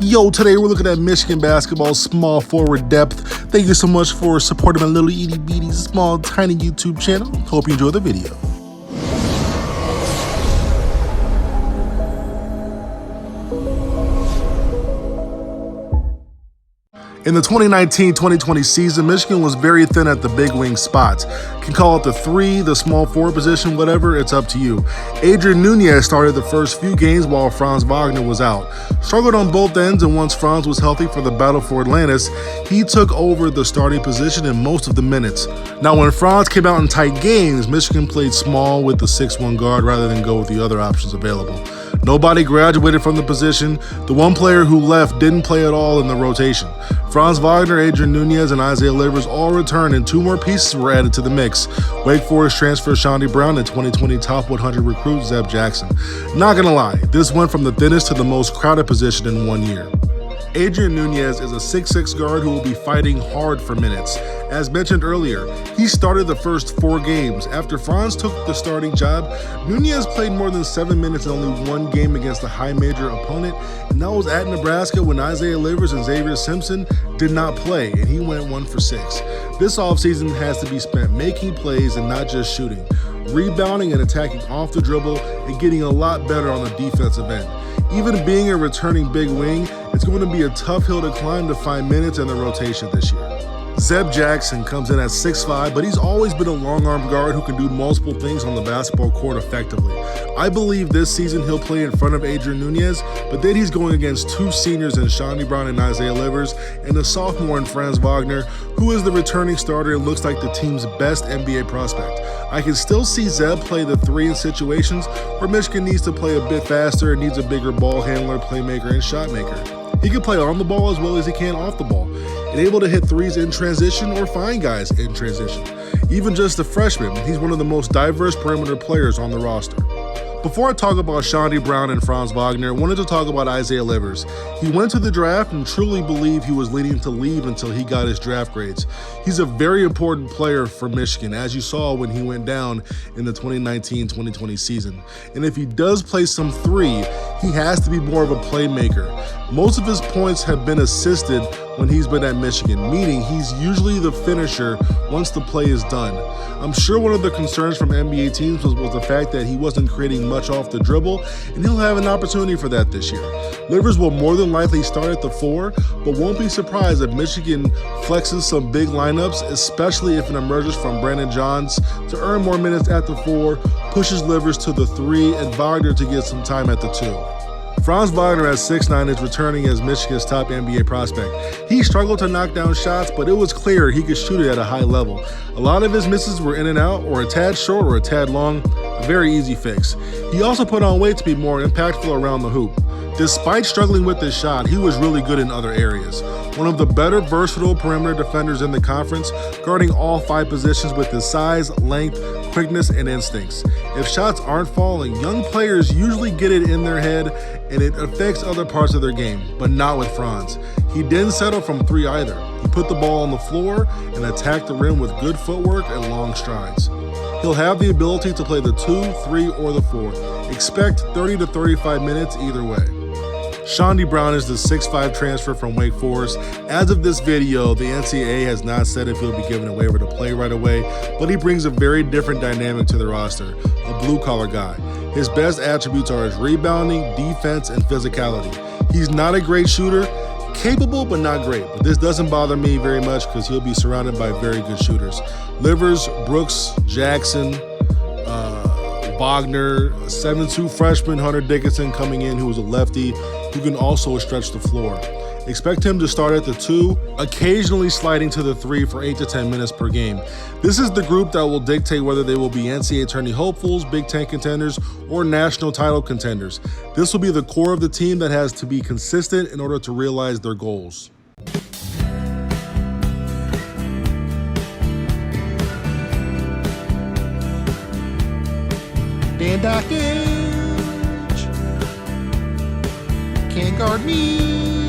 Yo, today we're looking at Michigan basketball's small forward depth. Thank you so much for supporting my little itty bitty small tiny YouTube channel. Hope you enjoy the video. In the 2019-2020 season, Michigan was very thin at the big wing spots. You can call it the three, the small forward position, whatever, it's up to you. Adreian Nunez started the first few games while Franz Wagner was out. Struggled on both ends, and once Franz was healthy for the battle for Atlantis, he took over the starting position in most of the minutes. Now, when Franz came out in tight games, Michigan played small with the 6'1" guard rather than go with the other options available. Nobody graduated from the position. The one player who left didn't play at all in the rotation. Franz Wagner, Adreian Nunez, and Isaiah Livers all returned, and two more pieces were added to the mix. Wake Forest transfer Shondy Brown and 2020 top 100 recruit Zeb Jackson. Not gonna lie, this went from the thinnest to the most crowded position in 1 year. Adreian Nunez is a 6'6" guard who will be fighting hard for minutes. As mentioned earlier, he started the first 4 games. After Franz took the starting job, Nunez played more than 7 minutes in only 1 game against a high major opponent, and that was at Nebraska when Isaiah Livers and Xavier Simpson did not play, and he went 1 for 6. This offseason has to be spent making plays and not just shooting, rebounding and attacking off the dribble, and getting a lot better on the defensive end. Even being a returning big wing, it's going to be a tough hill to climb to find minutes in the rotation this year. Zeb Jackson comes in at 6'5", but he's always been a long-arm guard who can do multiple things on the basketball court effectively. I believe this season he'll play in front of Adreian Nunez, but then he's going against 2 seniors in Shondy Brown and Isaiah Livers, and a sophomore in Franz Wagner, who is the returning starter and looks like the team's best NBA prospect. I can still see Zeb play the 3 in situations where Michigan needs to play a bit faster and needs a bigger ball handler, playmaker, and shot maker. He can play on the ball as well as he can off the ball, and able to hit threes in transition or find guys in transition. Even just a freshman, he's one of the most diverse perimeter players on the roster. Before I talk about Shondy Brown and Franz Wagner, I wanted to talk about Isaiah Livers. He went to the draft and truly believed he was leading to leave until he got his draft grades. He's a very important player for Michigan, as you saw when he went down in the 2019-2020 season. And if he does play some 3, he has to be more of a playmaker. Most of his points have been assisted when he's been at Michigan, meaning he's usually the finisher once the play is done. I'm sure one of the concerns from NBA teams was the fact that he wasn't creating much off the dribble, and he'll have an opportunity for that this year. Livers will more than likely start at the 4, but won't be surprised if Michigan flexes some big lineups, especially if it emerges from Brandon Johns to earn more minutes at the 4, pushes Livers to the 3, and Wagner to get some time at the 2. Franz Wagner at 6'9" is returning as Michigan's top NBA prospect. He struggled to knock down shots, but it was clear he could shoot it at a high level. A lot of his misses were in and out, or a tad short or a tad long, a very easy fix. He also put on weight to be more impactful around the hoop. Despite struggling with his shot, he was really good in other areas. One of the better versatile perimeter defenders in the conference, guarding all 5 positions with his size, length, quickness, and instincts. If shots aren't falling, young players usually get it in their head and it affects other parts of their game, but not with Franz. He didn't settle from 3 either. He put the ball on the floor and attacked the rim with good footwork and long strides. He'll have the ability to play the 2, 3, or the 4. Expect 30 to 35 minutes either way. Shondy Brown is the 6'5" transfer from Wake Forest. As of this video, the NCAA has not said if he'll be given a waiver to play right away, but he brings a very different dynamic to the roster, a blue-collar guy. His best attributes are his rebounding, defense, and physicality. He's not a great shooter, capable but not great, but this doesn't bother me very much because he'll be surrounded by very good shooters. Livers, Brooks, Jackson, Wagner, 7'2" freshman Hunter Dickinson coming in, who is a lefty, who can also stretch the floor. Expect him to start at the 2, occasionally sliding to the 3 for 8 to 10 minutes per game. This is the group that will dictate whether they will be NCAA tourney hopefuls, Big Ten contenders, or national title contenders. This will be the core of the team that has to be consistent in order to realize their goals. Bandage can't guard me.